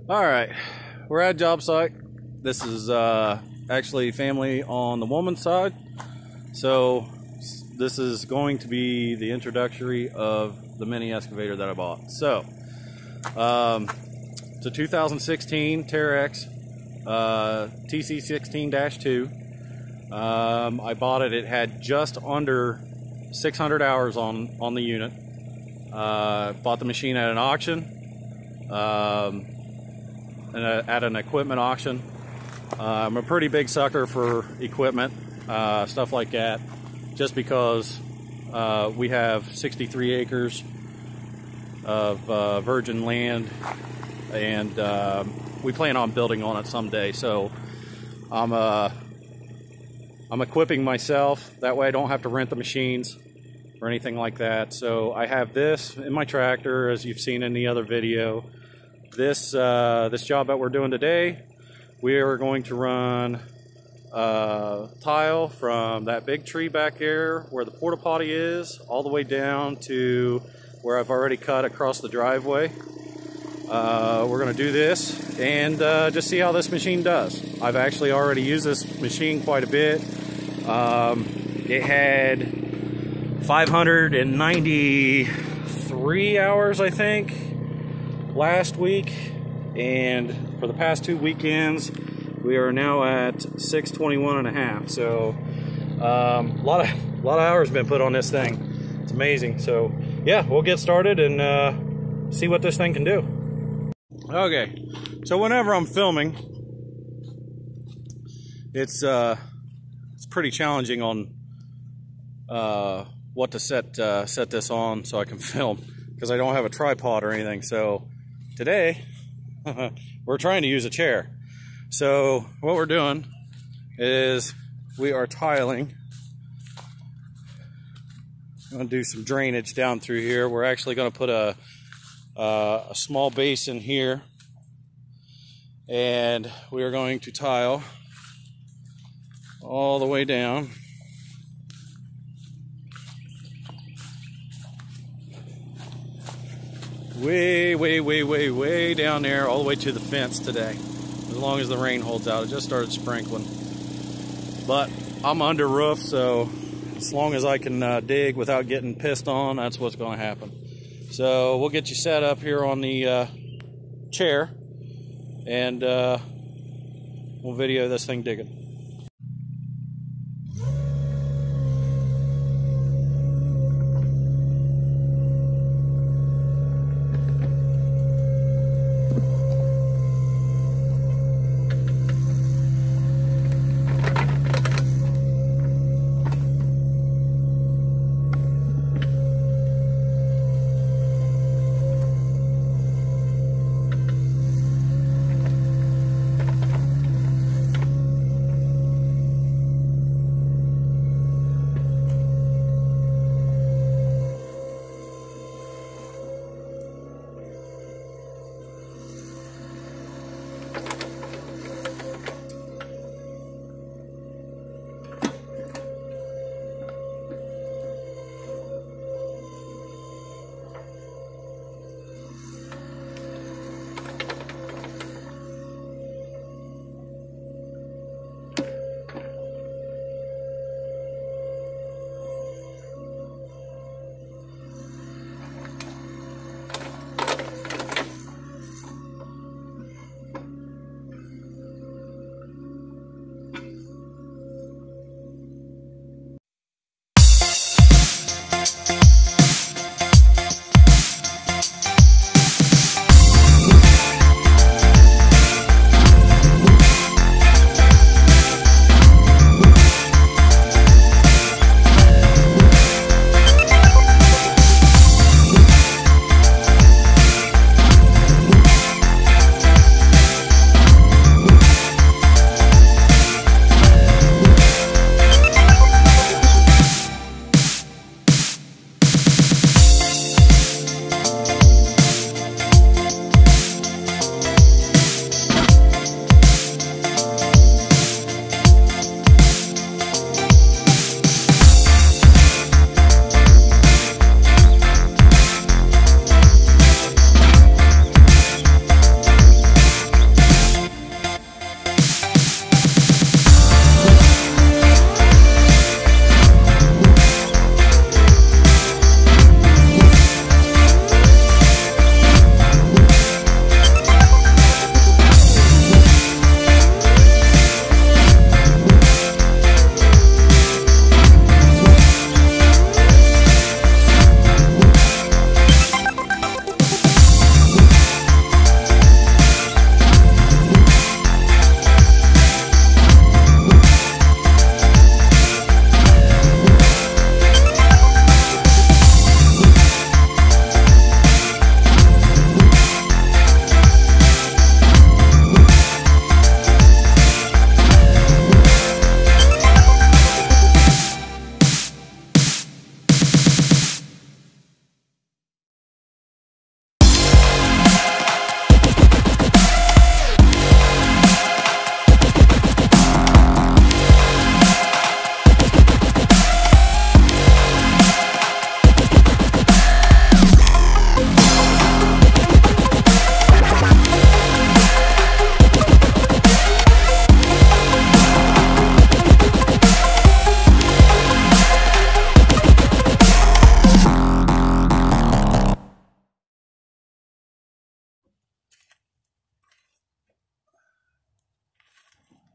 All right, we're at job site. This is actually family on the woman's side. So this is going to be the introductory of the mini excavator that I bought. So it's a 2016 Terex TC16-2. I bought it. It had just under 600 hours on the unit. Bought the machine at an auction. At an equipment auction. I'm a pretty big sucker for equipment, stuff like that, just because we have 63 acres of virgin land, and we plan on building on it someday. So I'm equipping myself, that way I don't have to rent the machines or anything like that. So I have this in my tractor, as you've seen in the other video. This job that we're doing today, we are going to run tile from that big tree back there where the porta potty is, all the way down to where I've already cut across the driveway. We're going to do this and just see how this machine does. I've actually already used this machine quite a bit. It had 593 hours, I think, last week, and for the past 2 weekends we are now at 621 and a half. So a lot of hours been put on this thing. It's amazing. So yeah, we'll get started and see what this thing can do. Okay, so whenever I'm filming, it's pretty challenging on what to set this on so I can film, because I don't have a tripod or anything. So today, we're trying to use a chair. So what we're doing is we are tiling. I'm going to do some drainage down through here. We're actually going to put a small basin here, and we are going to tile all the way down. Way down there, all the way to the fence today. As long as the rain holds out. It just started sprinkling. But I'm under roof, so as long as I can dig without getting pissed on, that's what's going to happen. So we'll get you set up here on the chair, and we'll video this thing digging.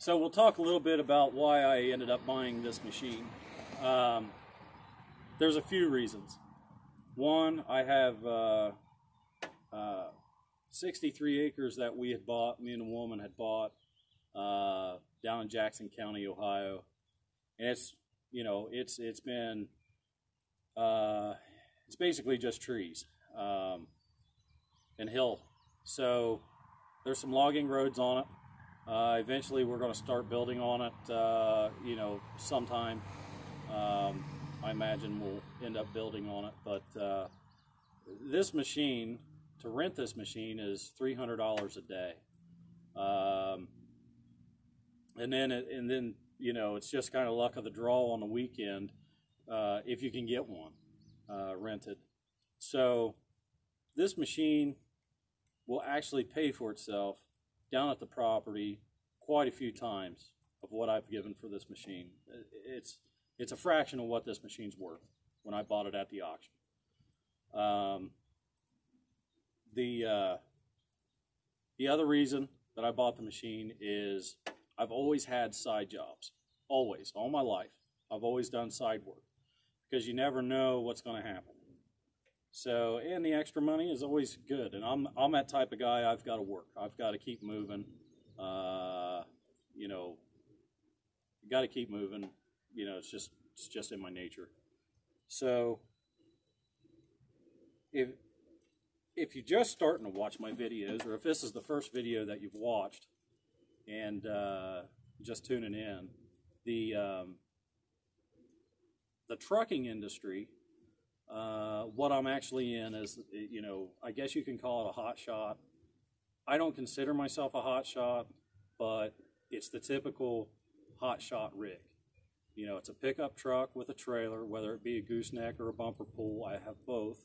So we'll talk a little bit about why I ended up buying this machine. There's a few reasons. One, I have 63 acres that we had bought, me and a woman had bought down in Jackson County, Ohio. And it's, you know, it's been, it's basically just trees and hill. So there's some logging roads on it. Eventually we're going to start building on it, you know, sometime. I imagine we'll end up building on it, but this machine, to rent this machine, is $300 a day. And then you know, it's just kind of luck of the draw on the weekend if you can get one rented. So this machine will actually pay for itself down at the property quite a few times of what I've given for this machine. It's a fraction of what this machine's worth when I bought it at the auction. The other reason that I bought the machine is I've always had side jobs. Always, all my life. I've always done side work because you never know what's going to happen. So, and the extra money is always good. And I'm that type of guy. I've got to work. I've got to keep moving. You know, you got to keep moving. You know, it's just in my nature. So, if you're just starting to watch my videos, or if this is the first video that you've watched and just tuning in, the trucking industry, what I'm actually in is, you know, I guess you can call it a hot shot. I don't consider myself a hot shot, but it's the typical hot shot rig. You know, it's a pickup truck with a trailer, whether it be a gooseneck or a bumper pull. I have both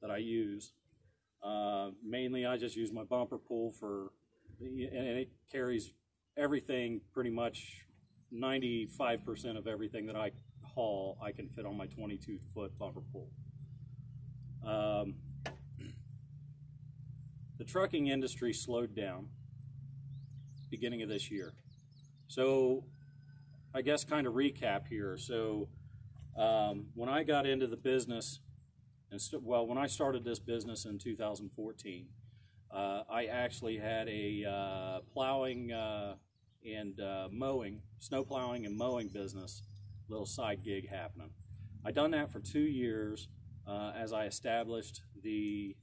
that I use. Mainly I just use my bumper pull for, and it carries everything, pretty much 95% of everything that I haul I can fit on my 22-foot bumper pull. The trucking industry slowed down beginning of this year. So I guess kind of recap here. So when I got into the business, when I started this business in 2014, I actually had a plowing and mowing, snow plowing and mowing business, little side gig happening. I done that for 2 years as I established the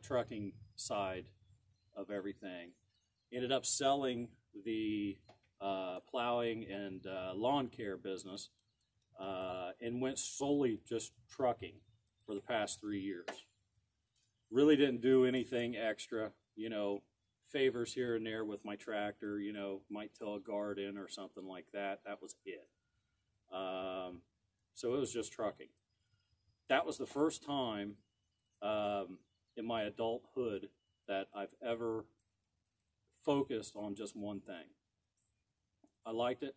trucking side of everything. Ended up selling the plowing and lawn care business and went solely just trucking for the past 3 years. Really didn't do anything extra, you know, favors here and there with my tractor, you know, might tow a guard in or something like that. That was it. So it was just trucking. That was the first time in my adulthood that I've ever focused on just one thing. I liked it.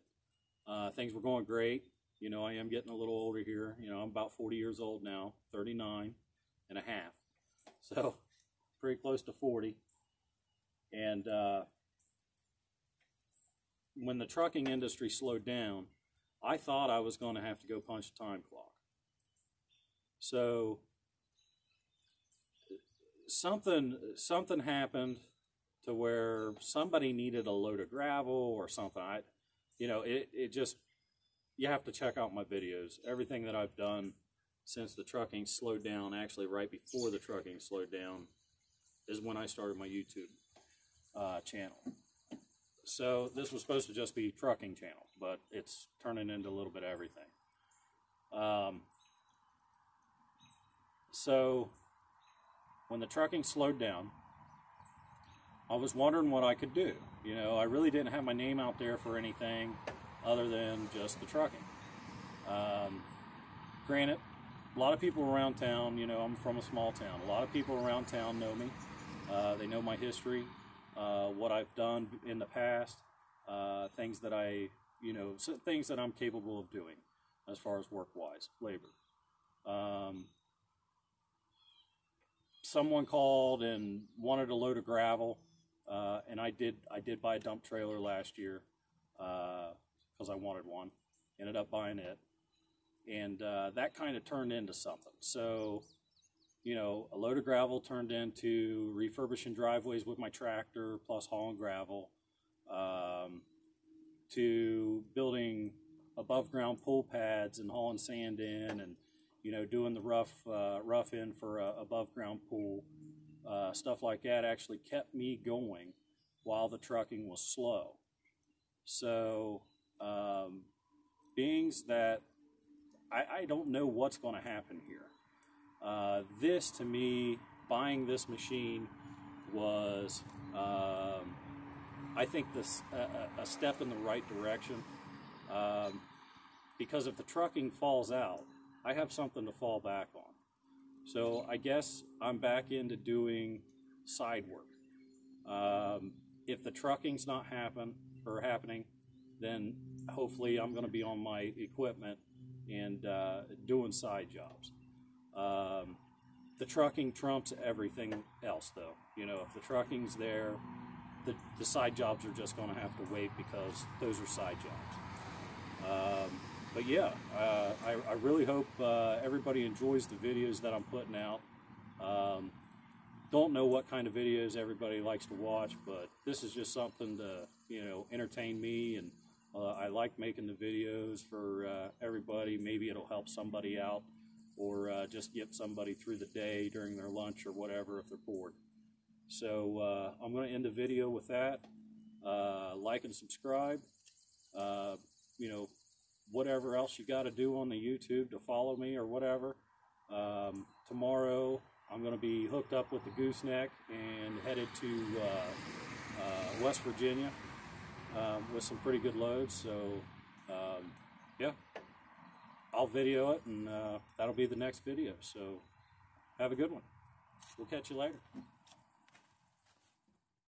Things were going great. You know, I am getting a little older here. You know, I'm about 40 years old now, 39 and a half. So pretty close to 40. And when the trucking industry slowed down, I thought I was going to have to go punch a time clock. So something happened to where somebody needed a load of gravel or something. You know, it just, you have to check out my videos. Everything that I've done since the trucking slowed down, actually right before the trucking slowed down, is when I started my YouTube channel. So this was supposed to just be trucking channel, but it's turning into a little bit of everything. So when the trucking slowed down, I was wondering what I could do. You know, I really didn't have my name out there for anything other than just the trucking. Granted, a lot of people around town, you know, I'm from a small town. A lot of people around town know me. They know my history, what I've done in the past, things that things that I'm capable of doing as far as work-wise, labor. Someone called and wanted a load of gravel, and I did buy a dump trailer last year. because I wanted one. Ended up buying it, and that kind of turned into something. So, you know, a load of gravel turned into refurbishing driveways with my tractor, plus hauling gravel, to building above ground pool pads and hauling sand in, and, you know, doing the rough in for a above ground pool. Stuff like that actually kept me going while the trucking was slow. So, being that I don't know what's going to happen here. This, to me, buying this machine was, I think, a step in the right direction. Because if the trucking falls out, I have something to fall back on. So I guess I'm back into doing side work. If the trucking's not happening, then hopefully I'm going to be on my equipment and doing side jobs. The trucking trumps everything else, though. You know, if the trucking's there, the side jobs are just going to have to wait, because those are side jobs. But yeah, I really hope everybody enjoys the videos that I'm putting out. Don't know what kind of videos everybody likes to watch, but this is just something to, you know, entertain me, and I like making the videos for everybody. Maybe it'll help somebody out, or just get somebody through the day during their lunch or whatever if they're bored. So I'm going to end the video with that. Like and subscribe. You know, whatever else you got to do on the YouTube to follow me or whatever. Tomorrow I'm going to be hooked up with the gooseneck and headed to West Virginia with some pretty good loads. So yeah, I'll video it, and that'll be the next video. So have a good one. We'll catch you later.